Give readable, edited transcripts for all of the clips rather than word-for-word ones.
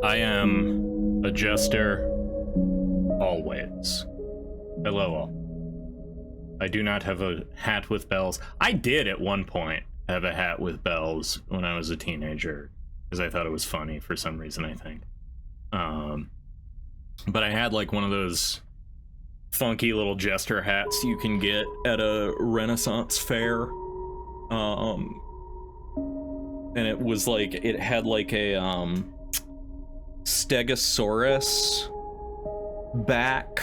I am a jester always. Hello all. I do not have a hat with bells. I did at one point have a hat with bells when I was a teenager, because I thought it was funny for some reason, I think. But I had like one of those funky little jester hats you can get at a Renaissance fair. And it was like, it had like a Stegosaurus back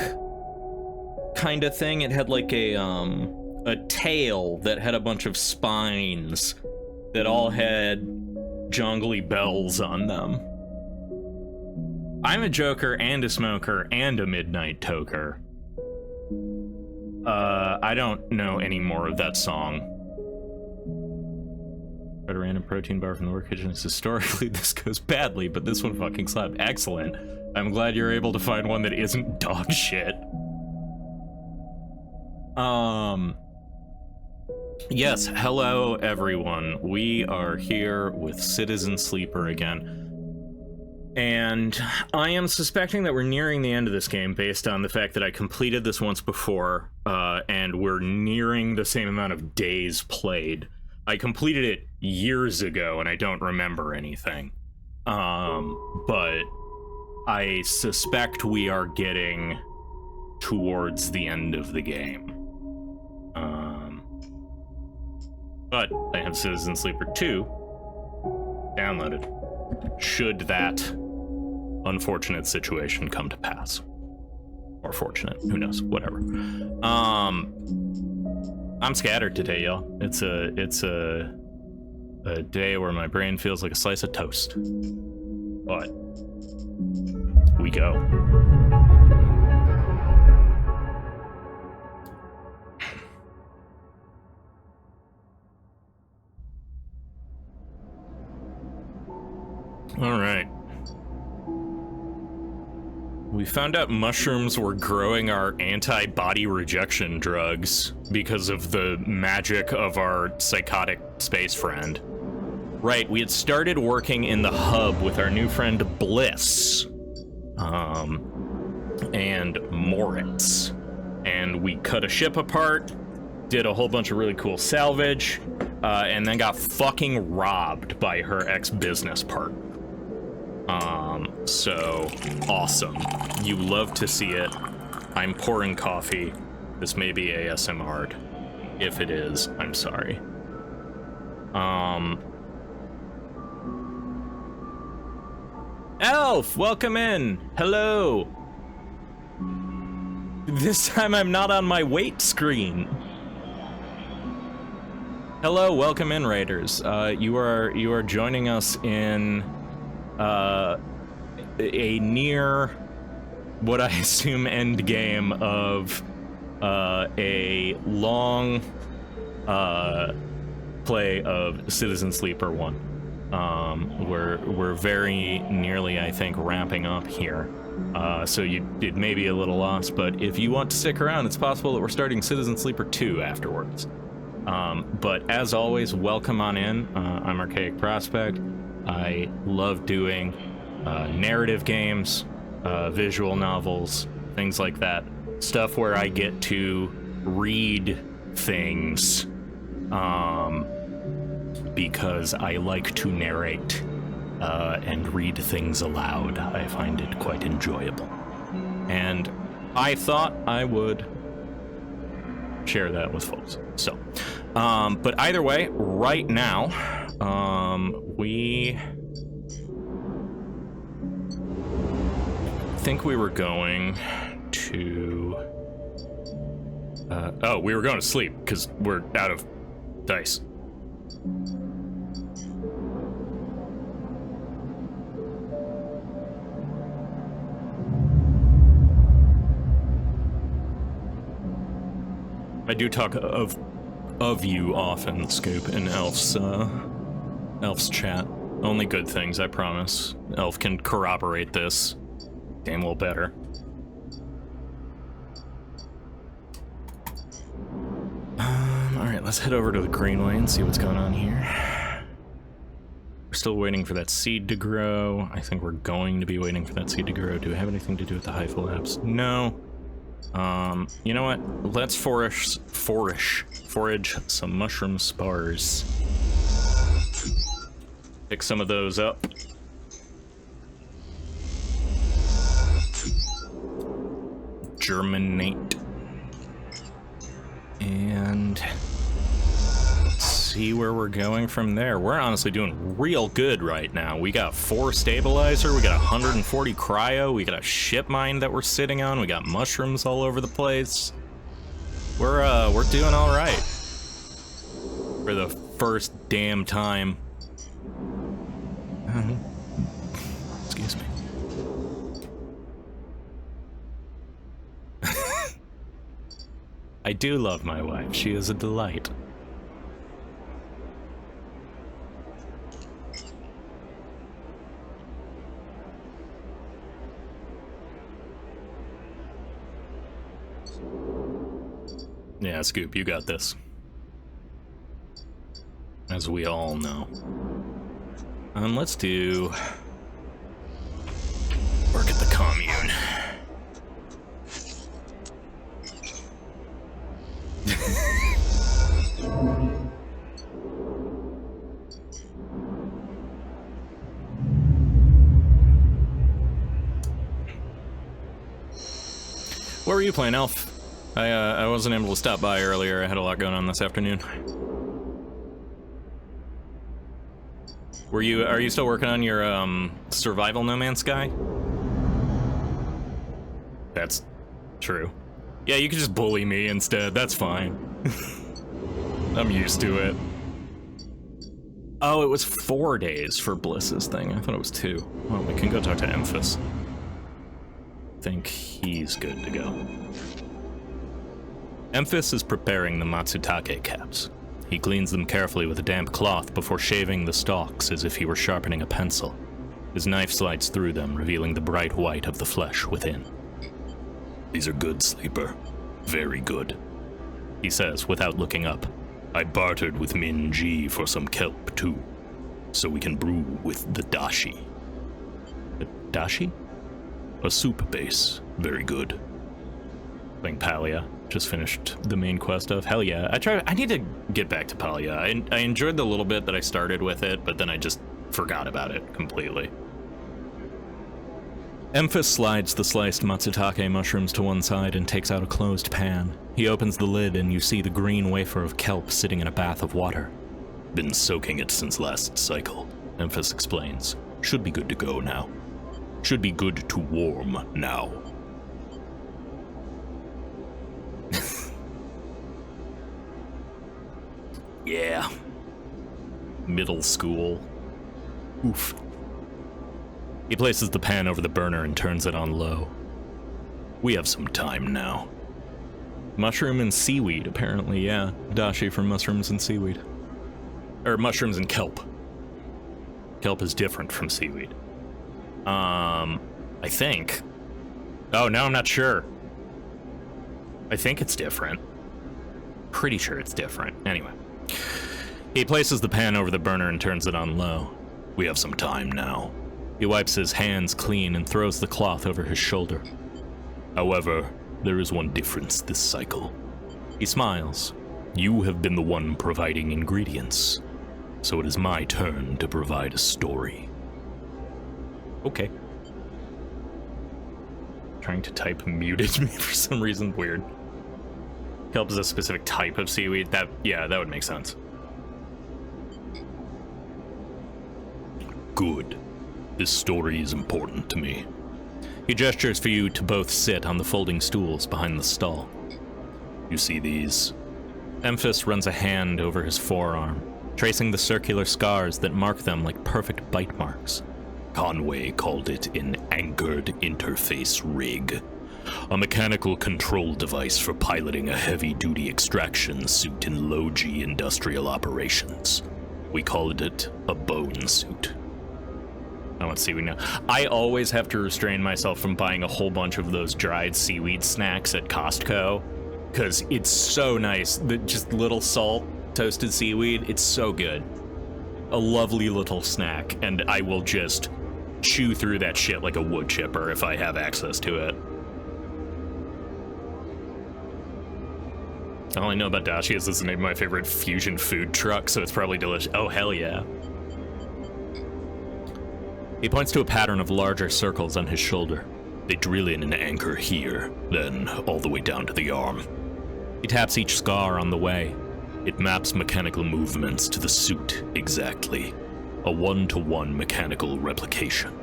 kind of thing. It had like a tail that had a bunch of spines that all had jongly bells on them. I'm a joker and a smoker and a midnight toker. I don't know any more of that song. Got a random protein bar from the work kitchen. Historically, this goes badly, but this one fucking slapped. Excellent. I'm glad you're able to find one that isn't dog shit. Yes, hello everyone. We are here with Citizen Sleeper again. And I am suspecting that we're nearing the end of this game based on the fact that I completed this once before, and we're nearing the same amount of days played. I completed it years ago and I don't remember anything. But I suspect we are getting towards the end of the game. But I have Citizen Sleeper 2 downloaded. Should that unfortunate situation come to pass. Or fortunate, who knows, whatever. I'm scattered today, y'all. It's a day where my brain feels like a slice of toast. But we go. All right. We found out mushrooms were growing our antibody rejection drugs because of the magic of our psychotic space friend. Right, we had started working in the hub with our new friend Bliss, and Moritz. And we cut a ship apart, did a whole bunch of really cool salvage, and then got fucking robbed by her ex-business partner. So awesome. You love to see it. I'm pouring coffee. This may be ASMR'd. If it is, I'm sorry. Elf, welcome in. Hello. This time I'm not on my wait screen. Hello, welcome in, Raiders. You are joining us in a near what I assume end game of a long play of Citizen Sleeper 1. We're very nearly, I think, wrapping up here. So it may be a little lost, but if you want to stick around, it's possible that we're starting Citizen Sleeper 2 afterwards. But as always, welcome on in. I'm Archaic Prospect. I love doing narrative games, visual novels, things like that. Stuff where I get to read things, because I like to narrate and read things aloud. I find it quite enjoyable. And I thought I would share that with folks. So, but either way, right now, we think we were going to we were going to sleep because we're out of dice. I do talk of you often, Scoop, in Elf's chat. Only good things, I promise. Elf can corroborate this damn well better. Alright, let's head over to the Greenway and see what's going on here. We're still waiting for that seed to grow. I think we're going to be waiting for that seed to grow. Do we have anything to do with the Hypha Labs? No. You know what? Let's forage some mushroom spars. Pick some of those up. Germinate. And see where we're going from there. We're honestly doing real good right now. We got 4 stabilizer, we got 140 cryo, we got a ship mine that we're sitting on, we got mushrooms all over the place. We're doing all right for the first damn time. Excuse me. I do love my wife. She is a delight. Yeah, Scoop, you got this. As we all know. Let's do... work at the commune. What were you playing, Elf? I wasn't able to stop by earlier. I had a lot going on this afternoon. Are you still working on your survival No Man's Sky? That's true. Yeah, you can just bully me instead. That's fine. I'm used to it. Oh, it was 4 days for Bliss's thing. I thought it was 2. Well, we can go talk to Emphas. I think he's good to go. Emphas is preparing the Matsutake caps. He cleans them carefully with a damp cloth before shaving the stalks as if he were sharpening a pencil. His knife slides through them, revealing the bright white of the flesh within. "These are good, Sleeper. Very good," he says without looking up. "I bartered with Min Ji for some kelp, too, so we can brew with the dashi." The dashi? "A soup base. Very good." Playing Palia. Just finished the main quest of. Hell yeah. I need to get back to Palia. I enjoyed the little bit that I started with it, but then I just forgot about it completely. Emphas slides the sliced Matsutake mushrooms to one side and takes out a closed pan. He opens the lid and you see the green wafer of kelp sitting in a bath of water. "Been soaking it since last cycle," Emphas explains. "Should be good to go now. Should be good to warm now." Yeah. Middle school. Oof. He places the pan over the burner and turns it on low. "We have some time now." Mushroom and seaweed, apparently, yeah. Dashi for mushrooms and seaweed. Or mushrooms and kelp. Kelp is different from seaweed. I think. Oh, no, I'm not sure. I think it's different. Pretty sure it's different. Anyway. He places the pan over the burner and turns it on low. "We have some time now." He wipes his hands clean and throws the cloth over his shoulder. "However, there is one difference this cycle." He smiles. "You have been the one providing ingredients, so it is my turn to provide a story." Okay. Trying to type muted me for some reason. Weird. Kelp is a specific type of seaweed. That would make sense. "Good. This story is important to me." He gestures for you to both sit on the folding stools behind the stall. "You see these?" Emphas runs a hand over his forearm, tracing the circular scars that mark them like perfect bite marks. "Conway called it an anchored interface rig. A mechanical control device for piloting a heavy-duty extraction suit in low-G industrial operations. We called it a bone suit." I want seaweed now. I always have to restrain myself from buying a whole bunch of those dried seaweed snacks at Costco, because it's so nice. Just little salt, toasted seaweed, it's so good. a lovely little snack, and I will just chew through that shit like a wood chipper if I have access to it. All I know about Dashi is this is the name of my favorite fusion food truck, so it's probably delicious. Oh, hell yeah. He points to a pattern of larger circles on his shoulder. They drill in an anchor here, then all the way down to the arm. He taps each scar on the way. It maps mechanical movements to the suit exactly. A one-to-one mechanical replication.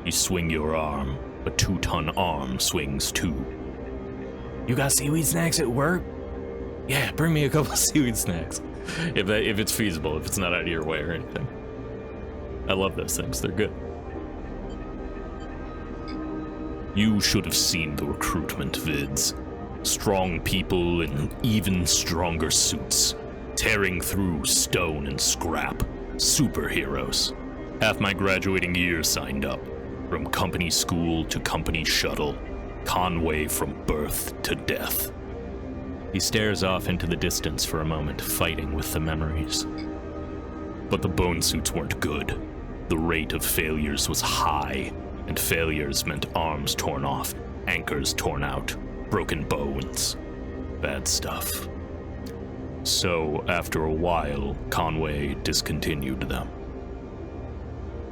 You swing your arm, a 2-ton arm swings too. You got seaweed snacks at work? Yeah, bring me a couple of seaweed snacks. If it's feasible, if it's not out of your way or anything. I love those things, they're good. You should have seen the recruitment vids. Strong people in even stronger suits, tearing through stone and scrap. Superheroes. Half my graduating year signed up. From company school to company shuttle. Conway from birth to death. He stares off into the distance for a moment, fighting with the memories. But the bone suits weren't good. The rate of failures was high, and failures meant arms torn off, anchors torn out, broken bones. Bad stuff. So, after a while, Conway discontinued them.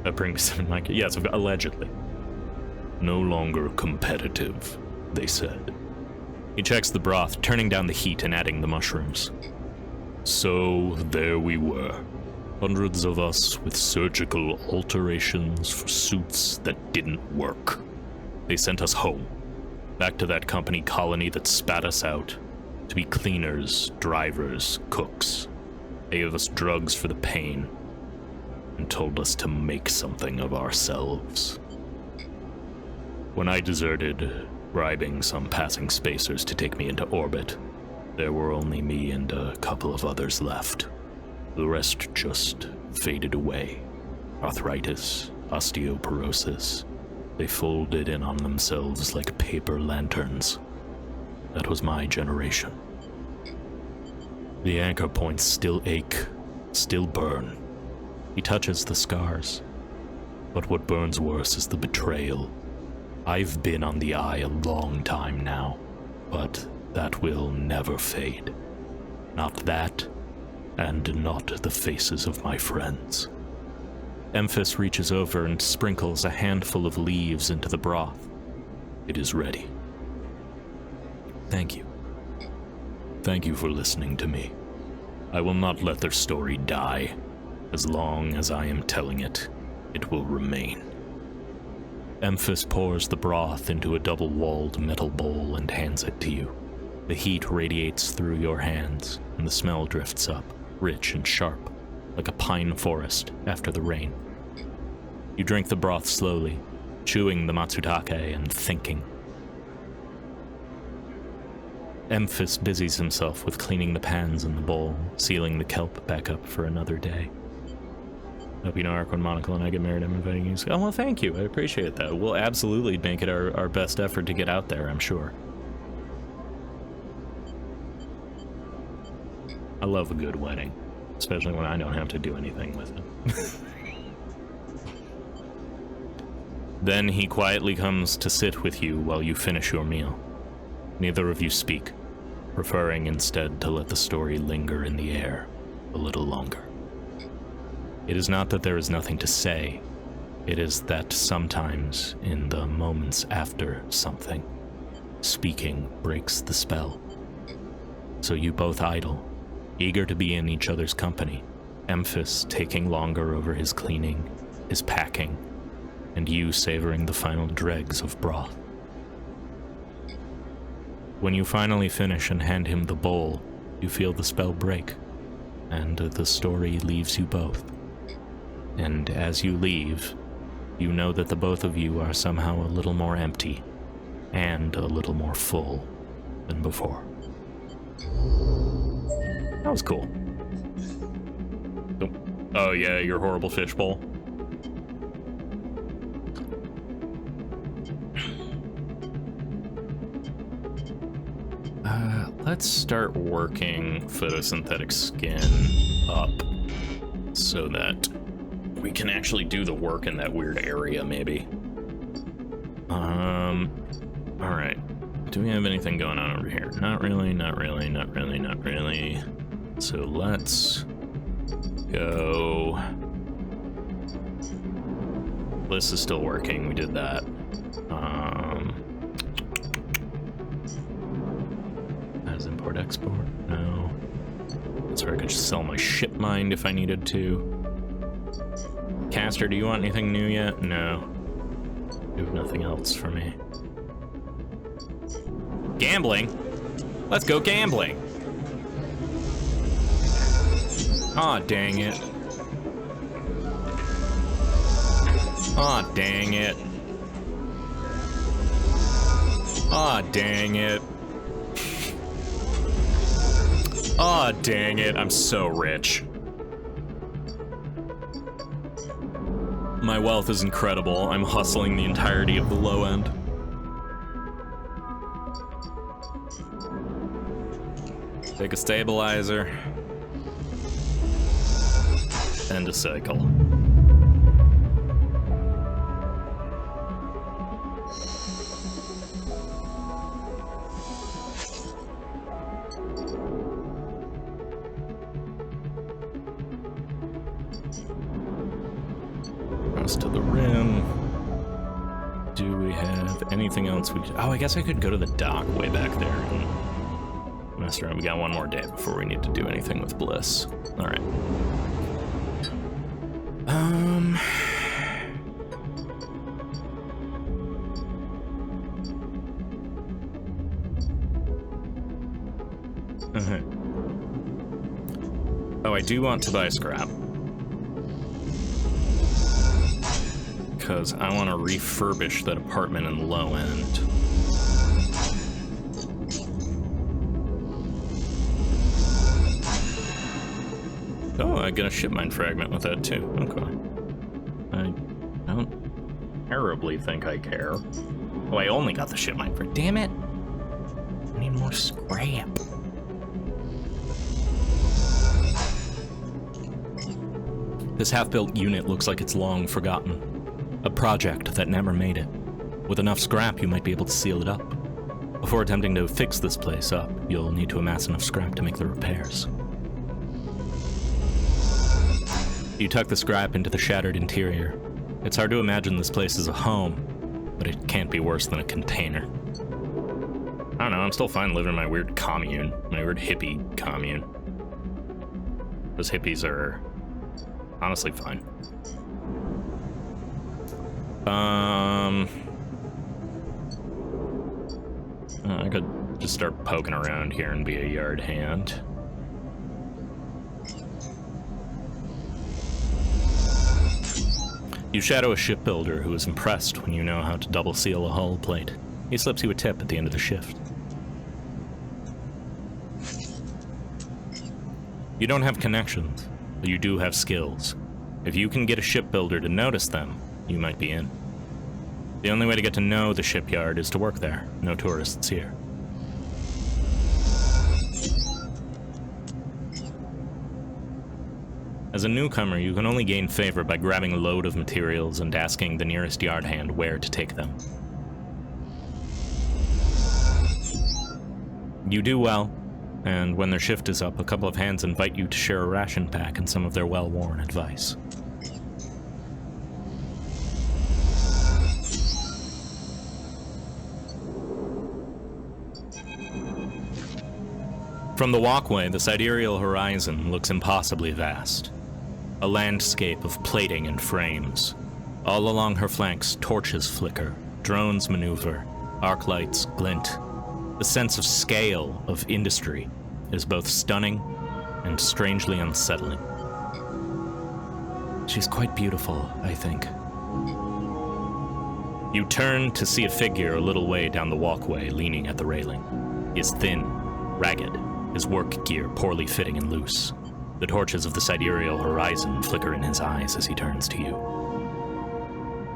That brings him like, yes, allegedly. No longer competitive, they said. He checks the broth, turning down the heat and adding the mushrooms. So, there we were. Hundreds of us with surgical alterations for suits that didn't work. They sent us home. Back to that company colony that spat us out. To be cleaners, drivers, cooks. They gave us drugs for the pain. And told us to make something of ourselves. When I deserted, bribing some passing spacers to take me into orbit, there were only me and a couple of others left. The rest just faded away. Arthritis, osteoporosis. They folded in on themselves like paper lanterns. That was my generation. The anchor points still ache, still burn. He touches the scars. But what burns worse is the betrayal. I've been on the eye a long time now, but that will never fade. Not that, and not the faces of my friends. Emphis reaches over and sprinkles a handful of leaves into the broth. It is ready. Thank you. Thank you for listening to me. I will not let their story die. As long as I am telling it, it will remain. Emphis pours the broth into a double-walled metal bowl and hands it to you. The heat radiates through your hands, and the smell drifts up, rich and sharp, like a pine forest after the rain. You drink the broth slowly, chewing the matsutake and thinking. Emphis busies himself with cleaning the pans in the bowl, sealing the kelp back up for another day. Hope you know Ark when Monocle and I get married, I'm inviting you. Oh, well, thank you. I appreciate that. We'll absolutely make it our best effort to get out there, I'm sure. I love a good wedding, especially when I don't have to do anything with it. Then he quietly comes to sit with you while you finish your meal. Neither of you speak, preferring instead to let the story linger in the air a little longer. It is not that there is nothing to say, it is that sometimes, in the moments after something, speaking breaks the spell. So you both idle, eager to be in each other's company, Emphis taking longer over his cleaning, his packing, and you savoring the final dregs of broth. When you finally finish and hand him the bowl, you feel the spell break, and the story leaves you both. And as you leave, you know that the both of you are somehow a little more empty, and a little more full than before. That was cool. Oh yeah, your horrible fishbowl. Let's start working photosynthetic skin up. so that we can actually do the work in that weird area, maybe. All right. Do we have anything going on over here? Not really, not really, not really, not really. So let's go. This is still working. We did that. As import export? No. That's where I could just sell my ship mind if I needed to. Caster, do you want anything new yet? No. You have nothing else for me. Gambling? Let's go gambling. Aw, dang it. Aw, dang it. Aw, dang it. Aw, dang it. I'm so rich. My wealth is incredible. I'm hustling the entirety of the low end. Take a stabilizer. End a cycle. To the rim. Do we have anything else we... Oh, I guess I could go to the dock way back there and mess around. We got one more day before we need to do anything with Bliss. All right. Oh, I do want to buy scrap. Because I want to refurbish that apartment in the low end. Oh, I get a ship mine fragment with that too. Okay. I don't terribly think I care. Oh, I only got the ship mine for. Damn it! I need more scrap. This half-built unit looks like it's long forgotten. A project that never made it. With enough scrap, you might be able to seal it up. Before attempting to fix this place up, you'll need to amass enough scrap to make the repairs. You tuck the scrap into the shattered interior. It's hard to imagine this place as a home, but it can't be worse than a container. I don't know, I'm still fine living in my weird commune, my weird hippie commune. Those hippies are honestly fine. I could just start poking around here and be a yard hand. You shadow a shipbuilder who is impressed when you know how to double seal a hull plate. He slips you a tip at the end of the shift. You don't have connections, but you do have skills. If you can get a shipbuilder to notice them, you might be in. The only way to get to know the shipyard is to work there. No tourists here. As a newcomer, you can only gain favor by grabbing a load of materials and asking the nearest yard hand where to take them. You do well, and when their shift is up, a couple of hands invite you to share a ration pack and some of their well-worn advice. From the walkway, the sidereal horizon looks impossibly vast. A landscape of plating and frames. All along her flanks, torches flicker, drones maneuver, arc lights glint. The sense of scale of industry is both stunning and strangely unsettling. She's quite beautiful, I think. You turn to see a figure a little way down the walkway, leaning at the railing. He is thin, ragged, his work gear poorly fitting and loose. The torches of the sidereal horizon flicker in his eyes as he turns to you.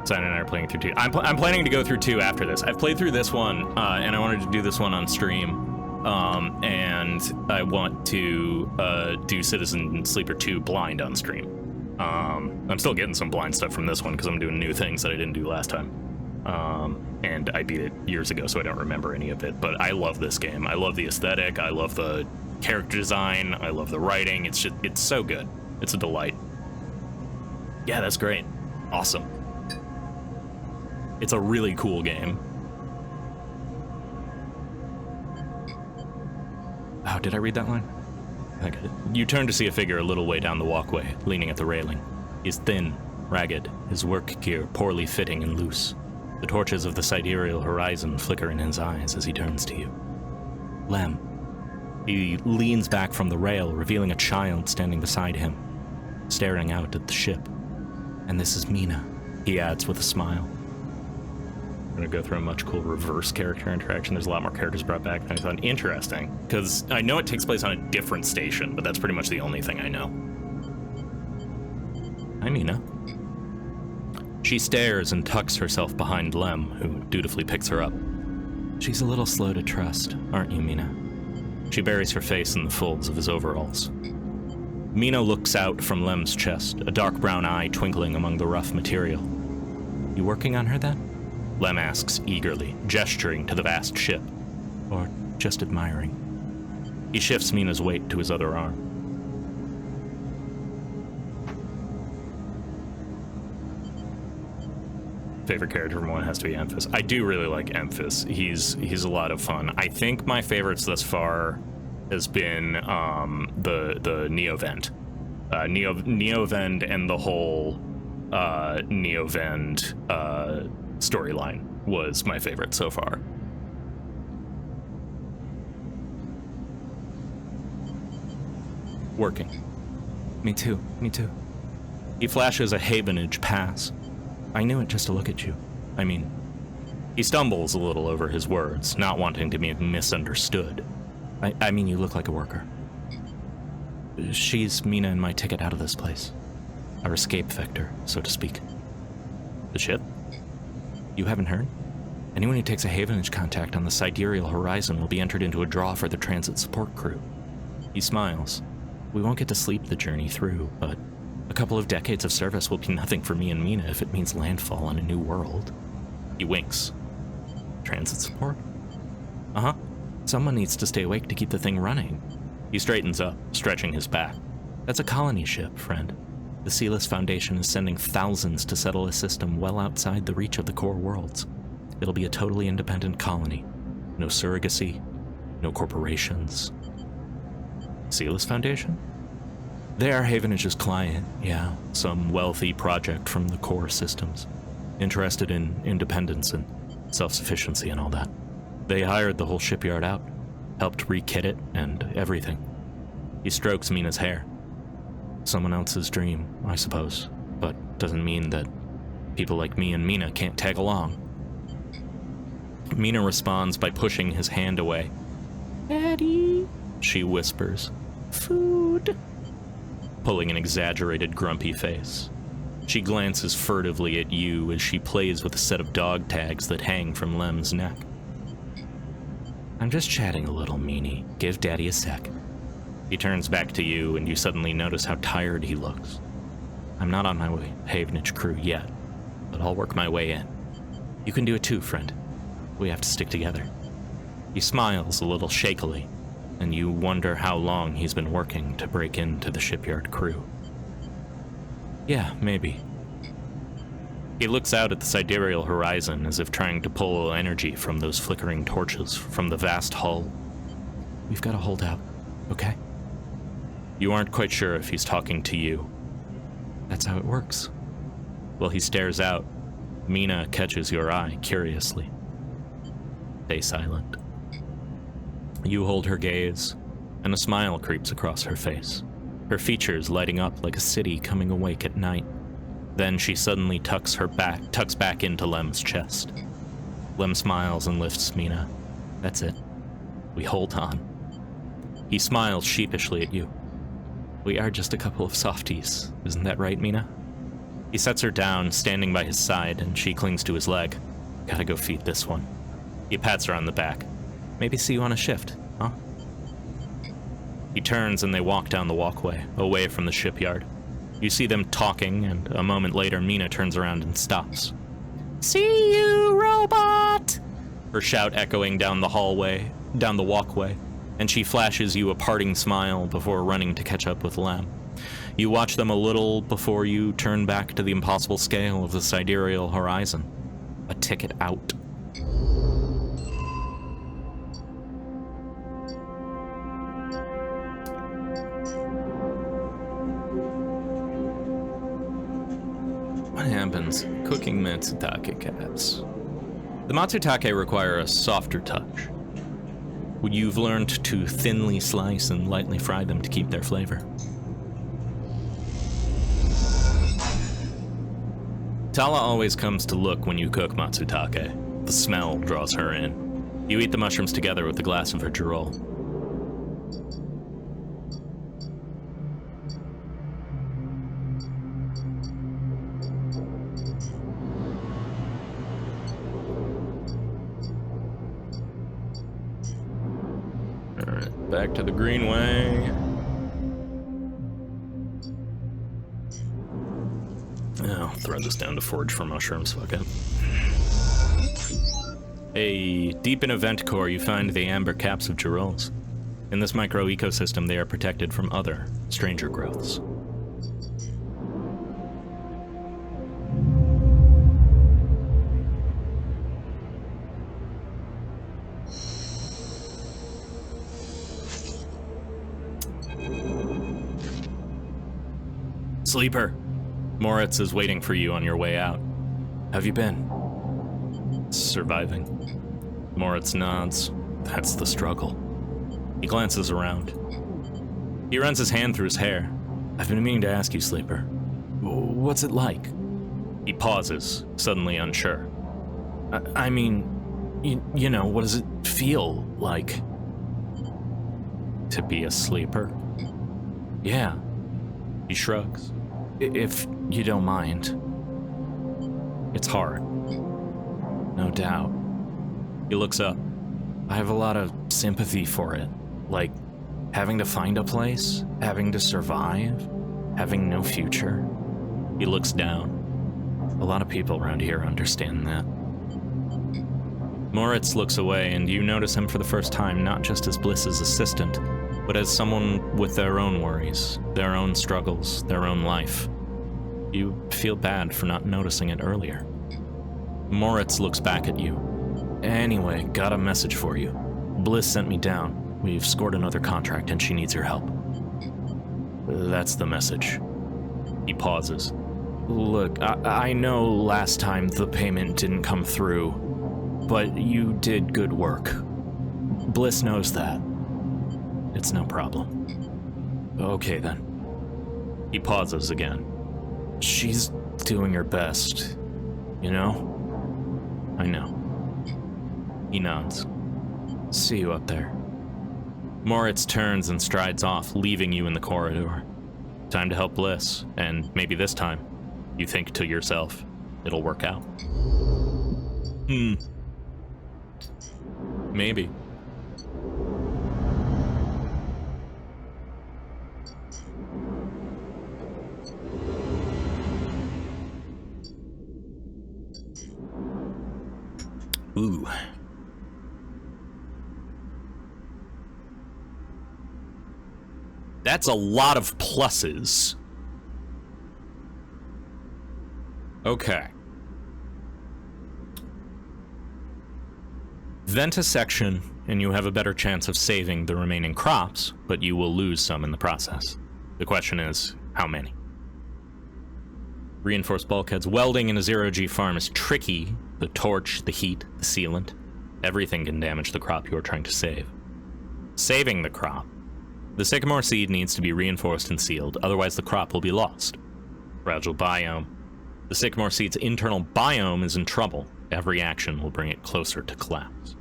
Simon and I are playing through 2. I'm planning to go through 2 after this. I've played through this one, and I wanted to do this one on stream. And I want to do Citizen Sleeper 2 blind on stream. I'm still getting some blind stuff from this one because I'm doing new things that I didn't do last time. And I beat it years ago, so I don't remember any of it. But I love this game. I love the aesthetic. I love the character design. I love the writing. It's so good. It's a delight. Yeah, that's great. Awesome. It's a really cool game. Oh, did I read that line? I got it. You turn to see a figure a little way down the walkway, leaning at the railing. He's thin, ragged, his work gear poorly fitting and loose. The torches of the sidereal horizon flicker in his eyes as he turns to you. Lem. He leans back from the rail, revealing a child standing beside him, staring out at the ship. And this is Mina, he adds with a smile. I'm going to go through a much cool reverse character interaction. There's a lot more characters brought back than I thought. Interesting, because I know it takes place on a different station, but that's pretty much the only thing I know. Hi, Mina. She stares and tucks herself behind Lem, who dutifully picks her up. She's a little slow to trust, aren't you, Mina? She buries her face in the folds of his overalls. Mina looks out from Lem's chest, a dark brown eye twinkling among the rough material. You working on her, then? Lem asks eagerly, gesturing to the vast ship. Or just admiring? He shifts Mina's weight to his other arm. Favorite character from one has to be Emphas. I do really like Emphas. He's a lot of fun. I think my favorites thus far has been the Neovend. Neovend and the whole Neovend storyline was my favorite so far. Working. Me too. He flashes a Havenage pass. I knew it just to look at you. I mean, he stumbles a little over his words, not wanting to be misunderstood. I mean, you look like a worker. She's Mina and my ticket out of this place. Our escape vector, so to speak. The ship? You haven't heard? Anyone who takes a Havenage contact on the sidereal horizon will be entered into a draw for the transit support crew. He smiles. We won't get to sleep the journey through, but a couple of decades of service will be nothing for me and Mina if it means landfall on a new world. He winks. Transit support? Uh-huh. Someone needs to stay awake to keep the thing running. He straightens up, stretching his back. That's a colony ship, friend. The Sealess Foundation is sending thousands to settle a system well outside the reach of the core worlds. It'll be a totally independent colony. No surrogacy, no corporations. Sealess Foundation? They are Havenage's client, yeah. Some wealthy project from the core systems. Interested in independence and self-sufficiency and all that. They hired the whole shipyard out, helped re-kit it and everything. He strokes Mina's hair. Someone else's dream, I suppose, but doesn't mean that people like me and Mina can't tag along. Mina responds by pushing his hand away. Daddy, she whispers. Food. Pulling an exaggerated, grumpy face. She glances furtively at you as she plays with a set of dog tags that hang from Lem's neck. I'm just chatting a little, Meanie. Give Daddy a sec. He turns back to you, and you suddenly notice how tired he looks. I'm not on my way Havenage crew yet, but I'll work my way in. You can do it too, friend. We have to stick together. He smiles a little shakily, and you wonder how long he's been working to break into the shipyard crew. Yeah, maybe. He looks out at the sidereal horizon as if trying to pull energy from those flickering torches from the vast hull. We've got to hold out, okay? You aren't quite sure if he's talking to you. That's how it works. While he stares out, Mina catches your eye curiously. Stay silent. You hold her gaze, and a smile creeps across her face, her features lighting up like a city coming awake at night. Then she suddenly tucks back into Lem's chest. Lem smiles and lifts Mina. That's it. We hold on. He smiles sheepishly at you. We are just a couple of softies, isn't that right, Mina? He sets her down, standing by his side, and she clings to his leg. Gotta go feed this one. He pats her on the back. Maybe see you on a shift, huh? He turns and they walk down the walkway, away from the shipyard. You see them talking, and a moment later, Mina turns around and stops. "See you, robot!" Her shout echoing down the walkway, and she flashes you a parting smile before running to catch up with Lem. You watch them a little before you turn back to the impossible scale of the sidereal horizon. A ticket out. What happens cooking Matsutake cats? The Matsutake require a softer touch. You've learned to thinly slice and lightly fry them to keep their flavor. Tala always comes to look when you cook Matsutake. The smell draws her in. You eat the mushrooms together with a glass of her Girol. Alright, back to the Greenway. I'll throw this down to forage for mushrooms, fuck it. Deep in a vent core, you find the amber caps of Girols. In this micro-ecosystem, they are protected from other, stranger growths. Sleeper! Moritz is waiting for you on your way out. Have you been? Surviving. Moritz nods. That's the struggle. He glances around. He runs his hand through his hair. I've been meaning to ask you, Sleeper. What's it like? He pauses, suddenly unsure. I mean, you know, what does it feel like? To be a sleeper? Yeah. He shrugs. If you don't mind. It's hard. No doubt. He looks up. I have a lot of sympathy for it. Like, having to find a place, having to survive, having no future. He looks down. A lot of people around here understand that. Moritz looks away, and you notice him for the first time not just as Bliss's assistant, but as someone with their own worries, their own struggles, their own life. You feel bad for not noticing it earlier. Moritz looks back at you. Anyway, got a message for you. Bliss sent me down. We've scored another contract and she needs your help. That's the message. He pauses. Look, I know last time the payment didn't come through, but you did good work. Bliss knows that. It's no problem. Okay then. He pauses again. She's doing her best, you know? I know. He nods. See you up there. Moritz turns and strides off, leaving you in the corridor. Time to help Bliss, and maybe this time, you think to yourself, it'll work out. Maybe. Ooh. That's a lot of pluses. Okay. Vent a section, and you have a better chance of saving the remaining crops, but you will lose some in the process. The question is, how many? Reinforced bulkheads. Welding in a zero-G farm is tricky. The torch, the heat, the sealant. Everything can damage the crop you're trying to save. Saving the crop. The sycamore seed needs to be reinforced and sealed, otherwise the crop will be lost. Fragile biome. The sycamore seed's internal biome is in trouble. Every action will bring it closer to collapse.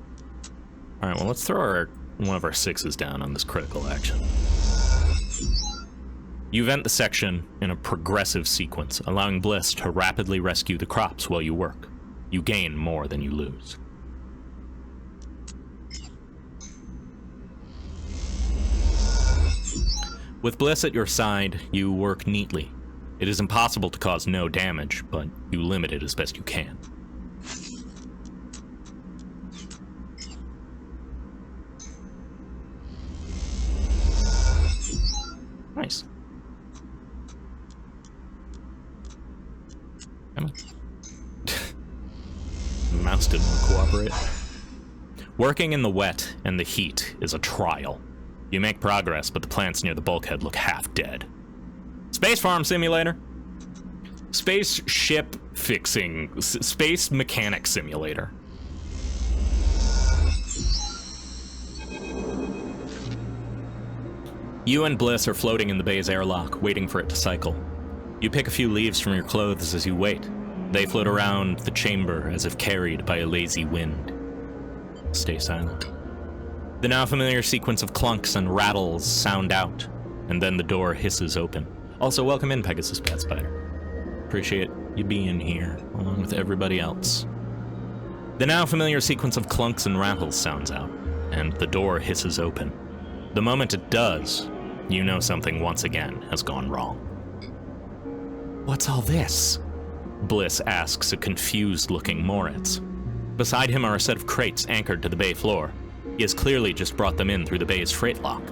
Alright, well let's throw one of our 6s down on this critical action. You vent the section in a progressive sequence, allowing Bliss to rapidly rescue the crops while you work. You gain more than you lose. With Bliss at your side, you work neatly. It is impossible to cause no damage, but you limit it as best you can. Nice. Come on. The mouse didn't want to cooperate. Working in the wet and the heat is a trial. You make progress, but the plants near the bulkhead look half dead. Space Farm Simulator. Spaceship fixing. Space Mechanic Simulator. You and Bliss are floating in the bay's airlock, waiting for it to cycle. You pick a few leaves from your clothes as you wait. They float around the chamber as if carried by a lazy wind. Stay silent. The now familiar sequence of clunks and rattles sound out, and then the door hisses open. Also, welcome in, Pegasus Bat Spider. Appreciate you being here, along with everybody else. The now familiar sequence of clunks and rattles sounds out, and the door hisses open. The moment it does, you know something once again has gone wrong. What's all this? Bliss asks a confused-looking Moritz. Beside him are a set of crates anchored to the bay floor. He has clearly just brought them in through the bay's freight lock.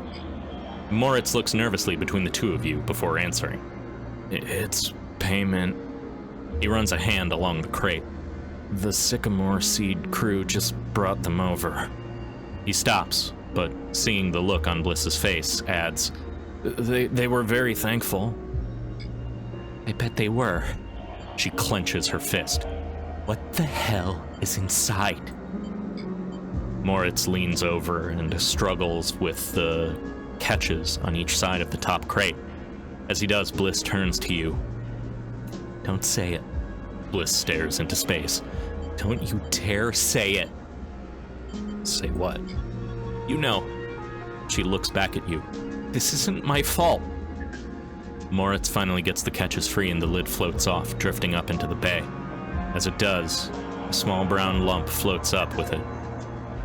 Moritz looks nervously between the two of you before answering. It's payment. He runs a hand along the crate. The Sycamore Seed crew just brought them over. He stops, but seeing the look on Bliss's face, adds, They were very thankful. I bet they were. She clenches her fist. What the hell is inside? Moritz leans over and struggles with the catches on each side of the top crate. As he does, Bliss turns to you. Don't say it. Bliss stares into space. Don't you dare say it. Say what? You know. She looks back at you. This isn't my fault. Moritz finally gets the catches free and the lid floats off, drifting up into the bay. As it does, a small brown lump floats up with it.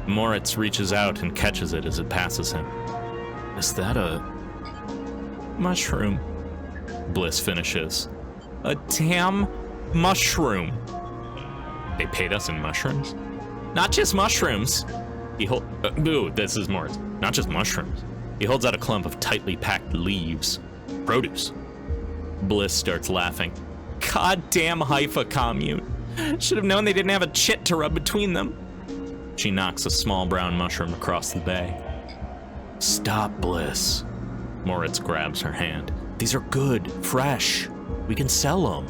Moritz reaches out and catches it as it passes him. Is that a mushroom? Bliss finishes. A damn mushroom. They paid us in mushrooms? Not just mushrooms. Ooh, this is Moritz. Not just mushrooms. He holds out a clump of tightly packed leaves. Produce. Bliss starts laughing. Goddamn Haifa commune. Should have known they didn't have a chit to rub between them. She knocks a small brown mushroom across the bay. Stop, Bliss. Moritz grabs her hand. These are good, fresh. We can sell them.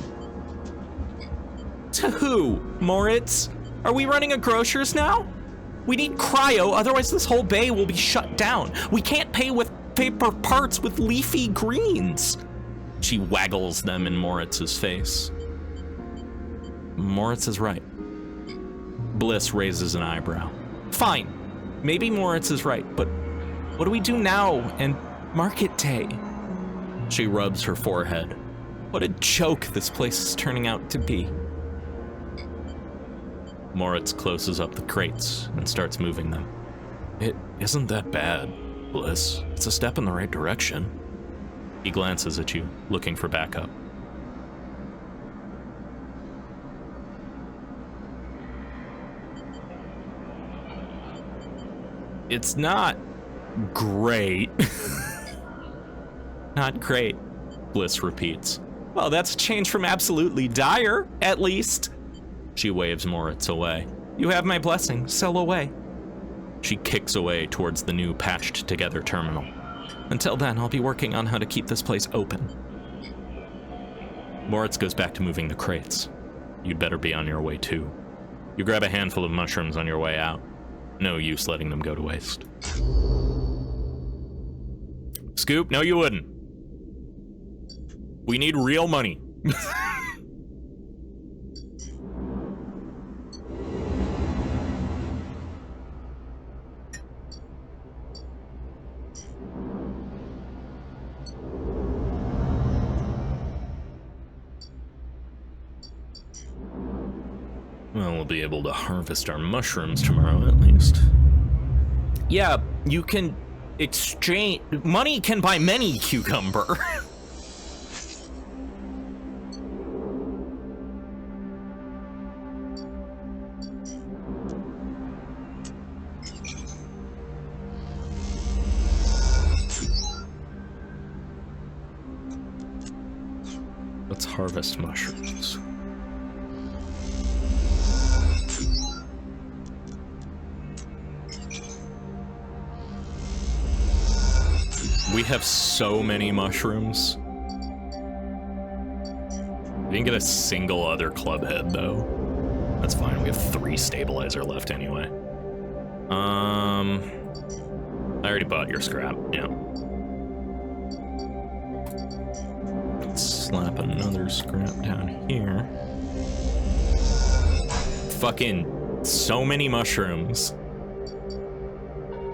To who, Moritz? Are we running a grocer's now? We need cryo, otherwise this whole bay will be shut down. We can't pay with paper parts with leafy greens. She waggles them in Moritz's face. Moritz is right. Bliss raises an eyebrow. Fine, maybe Moritz is right, but what do we do now and market day? She rubs her forehead. What a joke this place is turning out to be. Moritz closes up the crates and starts moving them. It isn't that bad, Bliss. It's a step in the right direction. He glances at you, looking for backup. It's not great. Not great, Bliss repeats. Well, that's a change from absolutely dire, at least. She waves Moritz away. You have my blessing, sail away. She kicks away towards the new patched-together terminal. Until then, I'll be working on how to keep this place open. Moritz goes back to moving the crates. You'd better be on your way, too. You grab a handful of mushrooms on your way out. No use letting them go to waste. Scoop, no you wouldn't. We need real money. Well, we'll be able to harvest our mushrooms tomorrow, at least. Yeah, you can exchange... Money can buy many cucumber. Let's harvest mushrooms. We have so many mushrooms. We didn't get a single other club head, though. That's fine, we have 3 stabilizer left anyway. I already bought your scrap, yeah. Let's slap another scrap down here. Fucking so many mushrooms.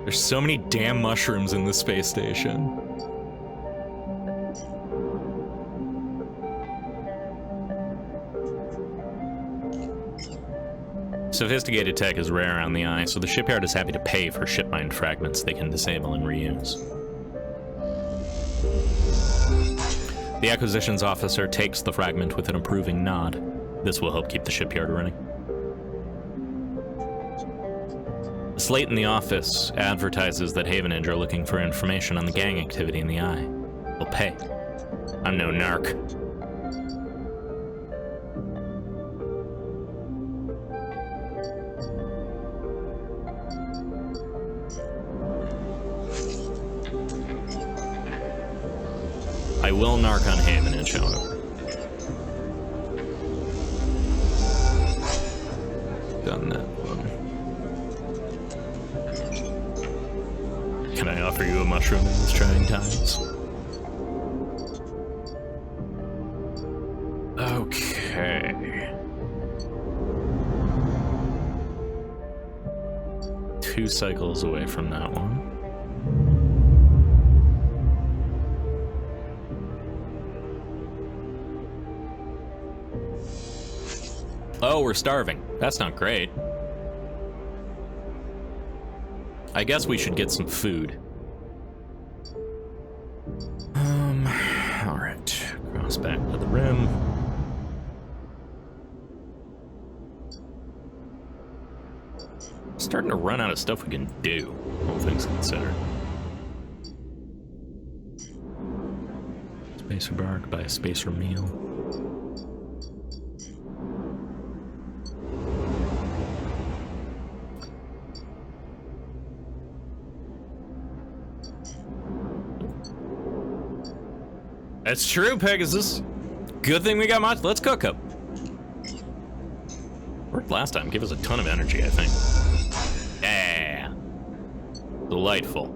There's so many damn mushrooms in the space station. Sophisticated tech is rare on the eye, so the shipyard is happy to pay for ship mined fragments they can disable and reuse. The acquisitions officer takes the fragment with an approving nod. This will help keep the shipyard running. The slate in the office advertises that Havenage are looking for information on the gang activity in the eye. They'll pay. I'm no narc. I will narc on Havenage, however. Done that one. Can I offer you a mushroom in these trying times? Okay. 2 cycles away from that one. Oh, we're starving. That's not great. I guess we should get some food. Alright. Cross back to the rim. Starting to run out of stuff we can do, all things considered. Spacer bark, buy a spacer meal. That's true, Pegasus. Good thing we got much. Let's cook them. Worked last time. Gave us a ton of energy, I think. Yeah. Delightful.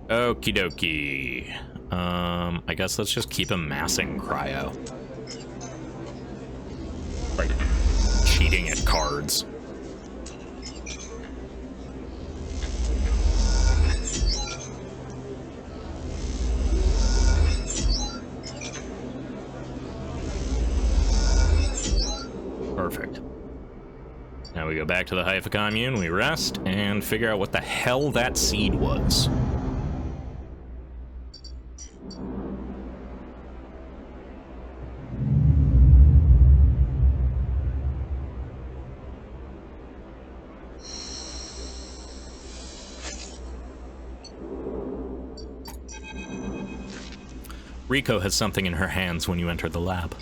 Okie dokie. I guess let's just keep amassing cryo. Like, cheating at cards. Perfect. Now we go back to the Haifa commune, we rest, and figure out what the hell that seed was. Rico has something in her hands when you enter the lab.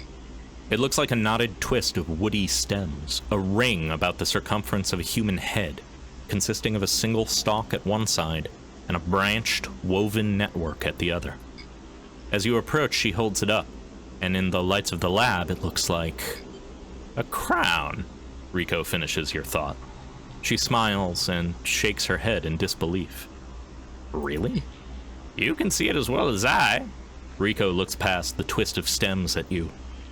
It looks like a knotted twist of woody stems, a ring about the circumference of a human head, consisting of a single stalk at one side and a branched, woven network at the other. As you approach, she holds it up, and in the lights of the lab, it looks like a crown. Rico finishes your thought. She smiles and shakes her head in disbelief. Really? You can see it as well as I. Rico looks past the twist of stems at you.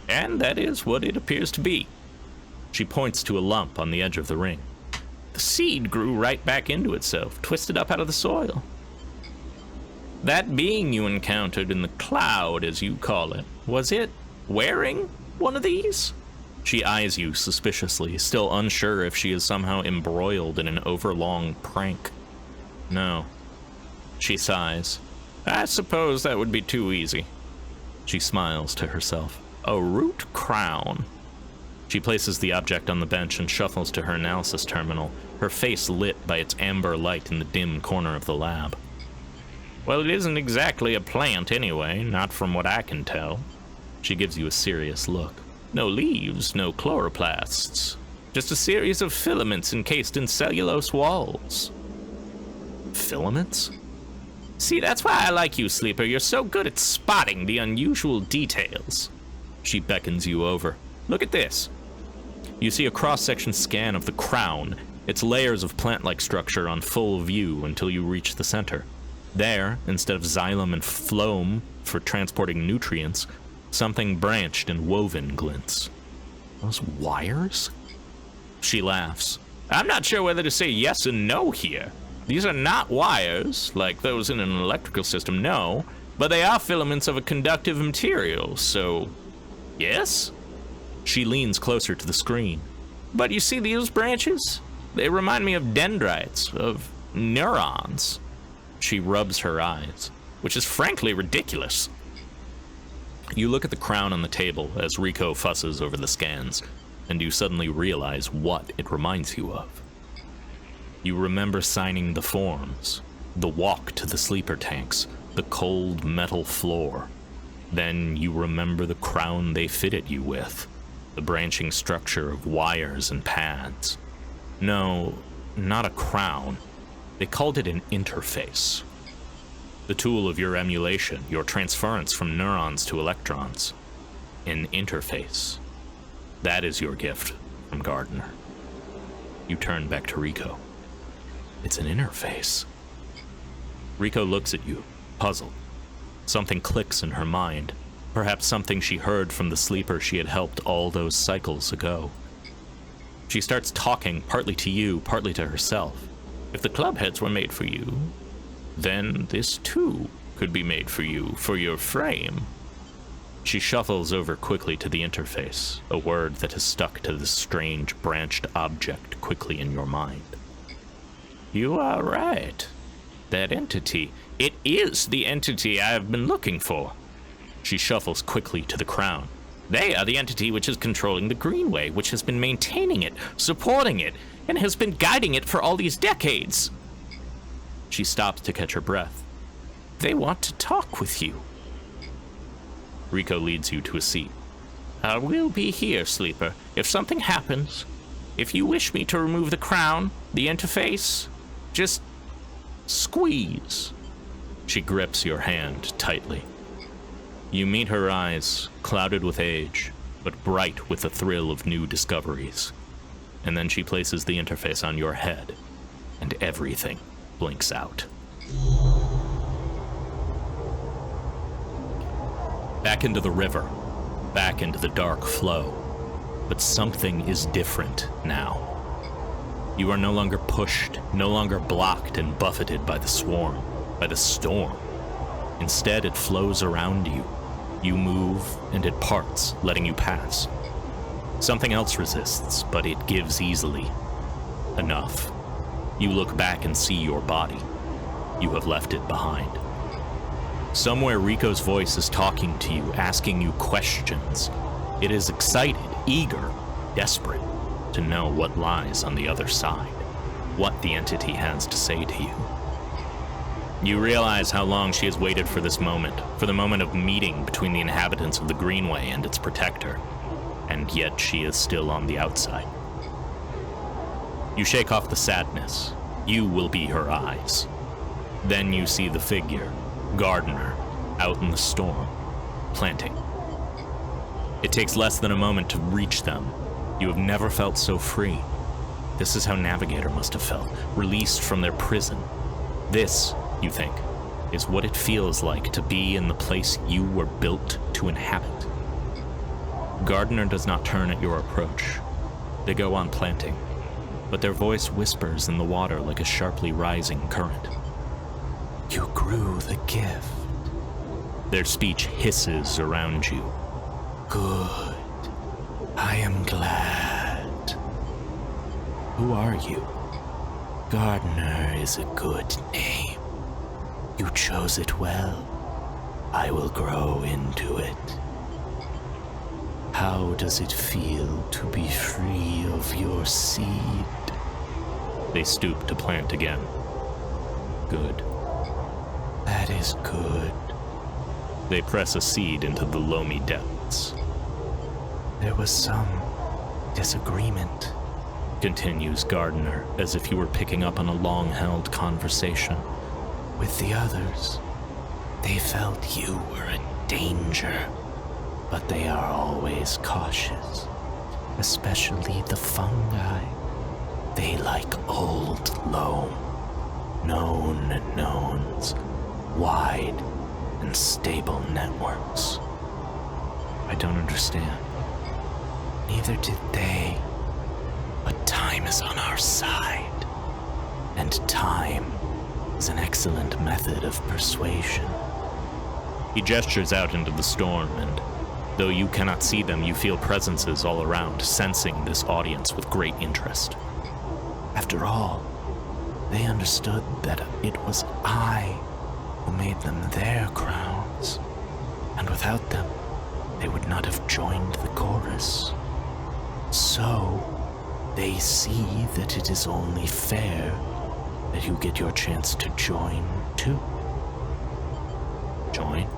And that is what it appears to be. She points to a lump on the edge of the ring. The seed grew right back into itself, twisted up out of the soil. That being you encountered in the cloud, as you call it, was it wearing one of these? She eyes you suspiciously, still unsure if she is somehow embroiled in an overlong prank. No. She sighs. I suppose that would be too easy. She smiles to herself. A root crown. She places the object on the bench and shuffles to her analysis terminal, her face lit by its amber light in the dim corner of the lab. Well, it isn't exactly a plant anyway, not from what I can tell. She gives you a serious look. No leaves, no chloroplasts. Just a series of filaments encased in cellulose walls. Filaments? See, that's why I like you, Sleeper. You're so good at spotting the unusual details. She beckons you over. Look at this. You see a cross-section scan of the crown, its layers of plant-like structure on full view until you reach the center. There, instead of xylem and phloem for transporting nutrients, something branched and woven glints. Those wires? She laughs. I'm not sure whether to say yes and no here. These are not wires, like those in an electrical system, no, but they are filaments of a conductive material, so yes? She leans closer to the screen. But you see these branches? They remind me of dendrites, of neurons. She rubs her eyes, which is frankly ridiculous. You look at the crown on the table as Rico fusses over the scans, and you suddenly realize what it reminds you of. You remember signing the forms, the walk to the sleeper tanks, the cold metal floor. Then you remember the crown they fitted you with, the branching structure of wires and pads. No, not a crown. They called it an interface. The tool of your emulation, your transference from neurons to electrons. An interface. That is your gift from Gardner. You turn back to Rico. It's an interface. Rico looks at you, puzzled. Something clicks in her mind. Perhaps something she heard from the sleeper she had helped all those cycles ago. She starts talking, partly to you, partly to herself. If the club heads were made for you, then this too could be made for you, for your frame. She shuffles over quickly to the interface, a word that has stuck to this strange branched object quickly in your mind. You are right. That entity, it is the entity I have been looking for. She shuffles quickly to the crown. They are the entity which is controlling the Greenway, which has been maintaining it, supporting it, and has been guiding it for all these decades. She stops to catch her breath. They want to talk with you. Rico leads you to a seat. I will be here, Sleeper. If something happens, if you wish me to remove the crown, the interface, just squeeze. She grips your hand tightly. You meet her eyes, clouded with age, but bright with the thrill of new discoveries. And then she places the interface on your head, and everything blinks out. Back into the river, back into the dark flow. But something is different now. You are no longer pushed, no longer blocked and buffeted by the swarm, by the storm. Instead, it flows around you. You move, and it parts, letting you pass. Something else resists, but it gives easily. Enough. You look back and see your body. You have left it behind. Somewhere Rico's voice is talking to you, asking you questions. It is excited, eager, desperate to know what lies on the other side, what the entity has to say to you. You realize how long she has waited for this moment, for the moment of meeting between the inhabitants of the Greenway and its protector, and yet she is still on the outside. You shake off the sadness. You will be her eyes. Then you see the figure, Gardner, out in the storm, planting. It takes less than a moment to reach them. You have never felt so free. This is how Navigator must have felt, released from their prison. This, you think, is what it feels like to be in the place you were built to inhabit. Gardner does not turn at your approach. They go on planting, but their voice whispers in the water like a sharply rising current. You grew the gift. Their speech hisses around you. Good. I am glad. Who are you? Gardner is a good name. You chose it well. I will grow into it. How does it feel to be free of your seed? They stoop to plant again. Good. That is good. They press a seed into the loamy depths. There was some disagreement, continues Gardner, as if you were picking up on a long-held conversation. with the others. They felt you were in danger, but they are always cautious, especially the fungi. They like old loam, known knowns, wide and stable networks. I don't understand. Neither did they, but time is on our side, and time is an excellent method of persuasion. He gestures out into the storm, and though you cannot see them, you feel presences all around, sensing this audience with great interest. After all, they understood that it was I who made them their crowns, and without them, they would not have joined the chorus. So, they see that it is only fair that you get your chance to join too. Join?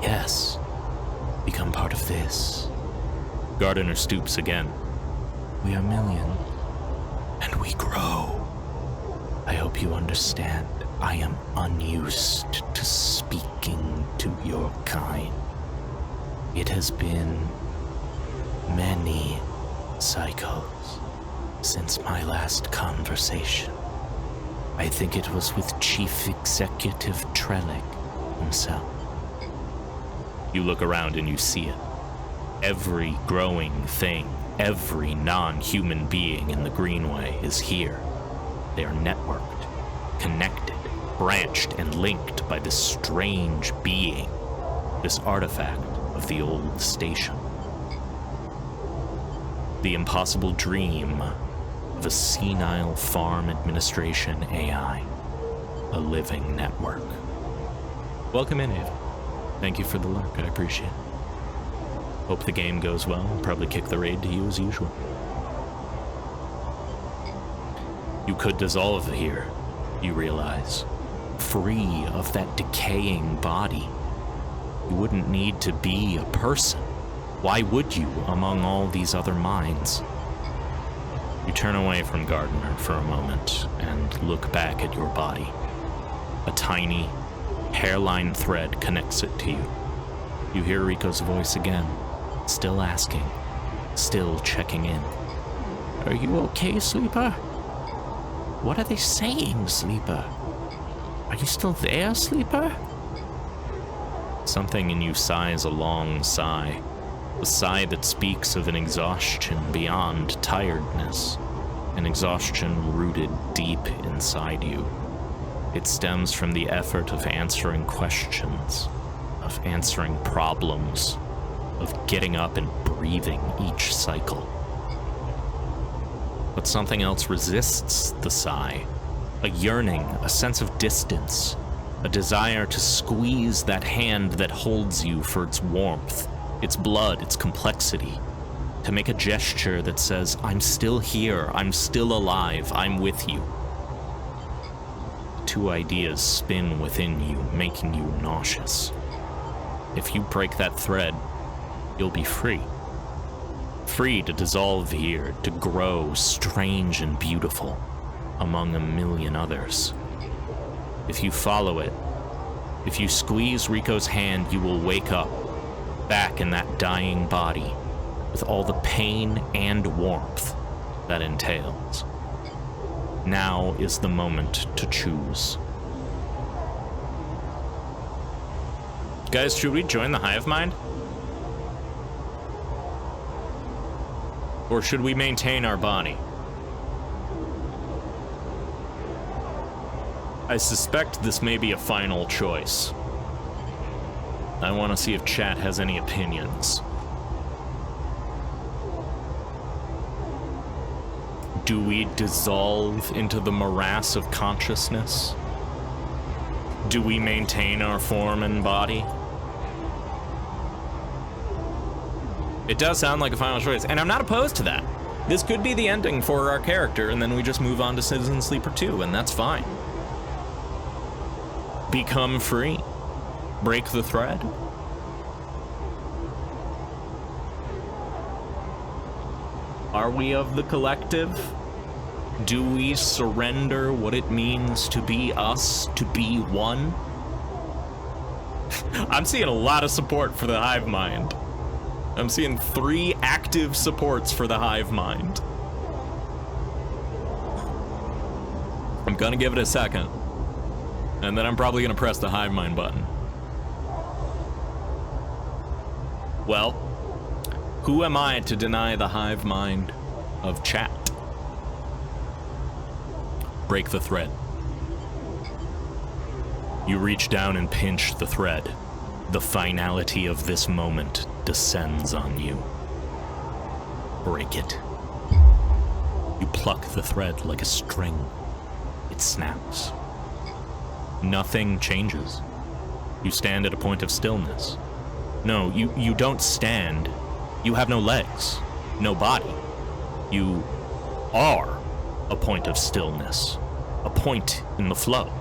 Yes, become part of this. Gardner stoops again. We are millions, and we grow. I hope you understand. I am unused to speaking to your kind. It has been many cycles since my last conversation. I think it was with Chief Executive Trellick himself. You look around and you see it. Every growing thing, every non-human being in the Greenway is here. They are networked, connected, branched, and linked by this strange being, this artifact of the old station. The impossible dream of a senile farm administration AI, a living network. Welcome in, Ava. Thank you for the lurk, I appreciate it. Hope the game goes well. I'll probably kick the raid to you as usual. You could dissolve here, you realize, free of that decaying body. You wouldn't need to be a person. Why would you, among all these other minds? You turn away from Gardner for a moment and look back at your body. A tiny, hairline thread connects it to you. You hear Rico's voice again, still asking, still checking in. Are you okay, Sleeper? What are they saying, Sleeper? Are you still there, Sleeper? Something in you sighs a long sigh. A sigh that speaks of an exhaustion beyond tiredness, an exhaustion rooted deep inside you. It stems from the effort of answering questions, of answering problems, of getting up and breathing each cycle. But something else resists the sigh, a yearning, a sense of distance, a desire to squeeze that hand that holds you for its warmth, its blood, its complexity, to make a gesture that says, I'm still here, I'm still alive, I'm with you. Two ideas spin within you, making you nauseous. If you break that thread, you'll be free. Free to dissolve here, to grow strange and beautiful among a million others. If you follow it, if you squeeze Rico's hand, you will wake up back in that dying body with all the pain and warmth that entails. Now is the moment to choose. Guys, should we join the hive mind? Or should we maintain our body? I suspect this may be a final choice. I want to see if chat has any opinions. Do we dissolve into the morass of consciousness? Do we maintain our form and body? It does sound like a final choice, and I'm not opposed to that. This could be the ending for our character, and then we just move on to Citizen Sleeper 2, and that's fine. Become free. Break the thread? Are we of the collective? Do we surrender what it means to be us, to be one? I'm seeing a lot of support for the hive mind. I'm seeing 3 active supports for the hive mind. I'm gonna give it a second, and then I'm probably gonna press the hive mind button. Well, who am I to deny the hive mind of chat? Break the thread. You reach down and pinch the thread. The finality of this moment descends on you. Break it. You pluck the thread like a string. It snaps. Nothing changes. You stand at a point of stillness. No, you don't stand. You have no legs, no body. You are a point of stillness, a point in the flow.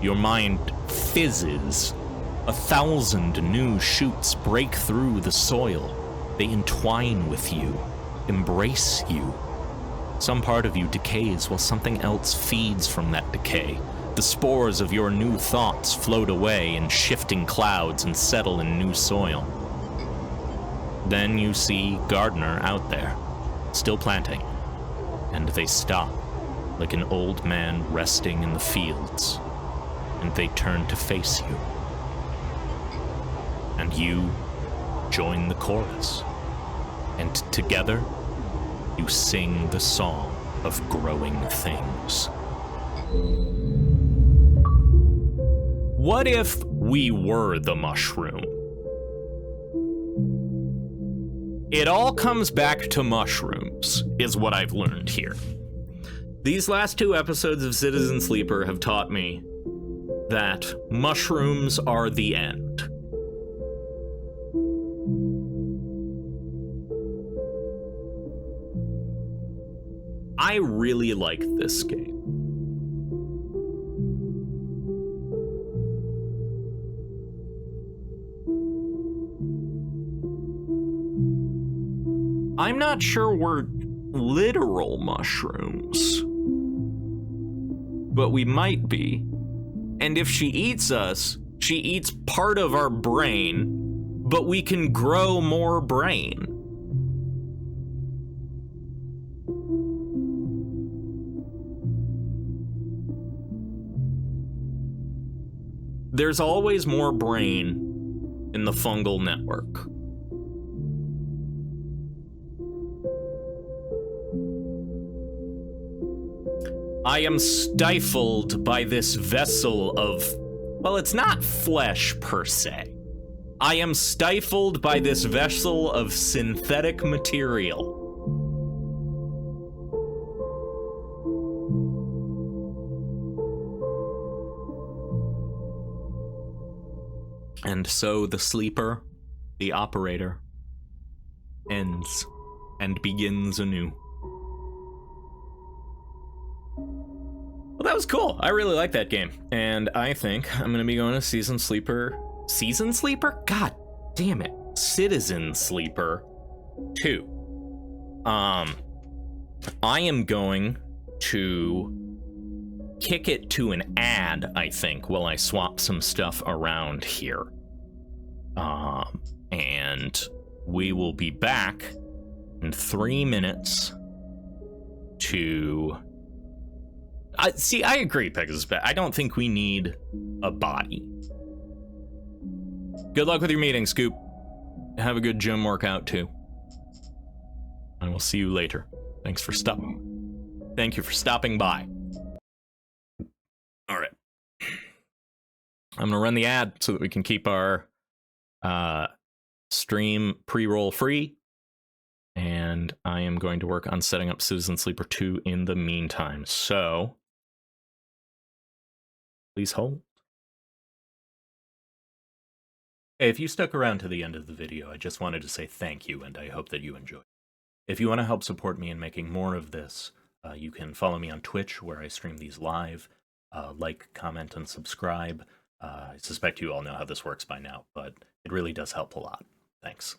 Your mind fizzes. 1,000 new shoots break through the soil. They entwine with you, embrace you. Some part of you decays while something else feeds from that decay. The spores of your new thoughts float away in shifting clouds and settle in new soil. Then you see Gardner out there, still planting, and they stop like an old man resting in the fields, and they turn to face you. And you join the chorus, and together you sing the song of growing things. What if we were the mushroom? It all comes back to mushrooms, is what I've learned here. These last 2 episodes of Citizen Sleeper have taught me that mushrooms are the end. I really like this game. I'm not sure we're literal mushrooms, but we might be. And if she eats us, she eats part of our brain, but we can grow more brain. There's always more brain in the fungal network. I am stifled by this vessel of, well, it's not flesh per se. I am stifled by this vessel of synthetic material. And so the sleeper, the operator, ends and begins anew. Well, that was cool. I really like that game. And I think I'm going to be going to Season Sleeper. Season Sleeper? God damn it. Citizen Sleeper 2. I am going to kick it to an ad, I think, while I swap some stuff around here. And we will be back in 3 minutes to... I agree, Pegasus. I don't think we need a body. Good luck with your meeting, Scoop. Have a good gym workout, too. And we'll see you later. Thank you for stopping by. All right. I'm going to run the ad so that we can keep our stream pre-roll free. And I am going to work on setting up Citizen Sleeper 2 in the meantime. So, please hold. Hey, if you stuck around to the end of the video, I just wanted to say thank you, and I hope that you enjoyed. If you want to help support me in making more of this, you can follow me on Twitch, where I stream these live. Like, comment, and subscribe. I suspect you all know how this works by now, but it really does help a lot. Thanks.